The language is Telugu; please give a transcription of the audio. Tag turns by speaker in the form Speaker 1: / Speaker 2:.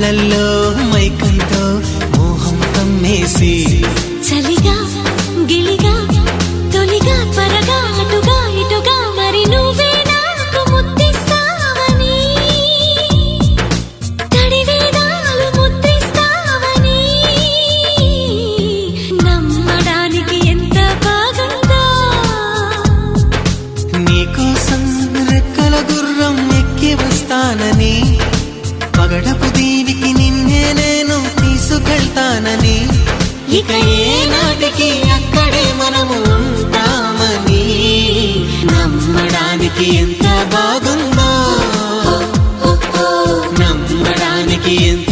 Speaker 1: కళ్ళల్లో మైకంతో మోహం కమ్మేసి
Speaker 2: చలిగా గిలిగా తొలిగా త్వరగా అటుగా ఇటుగా మరి నువ్వే నాకు ముద్దిస్తావని తడివేదాలు ముద్దిస్తావని నమ్మడానికి ఎంత బాగుందో
Speaker 1: నీకోసం రెక్కల గుర్రం ఎక్కి వస్తానని పగడపు దీనికి నిన్నే నేను తీసుకెళ్తానని ఇక ఏ నాటికి అక్కడే మనము ఉంటామని నమ్మడానికి ఎంత బాగుందో నమ్మడానికి ఎంత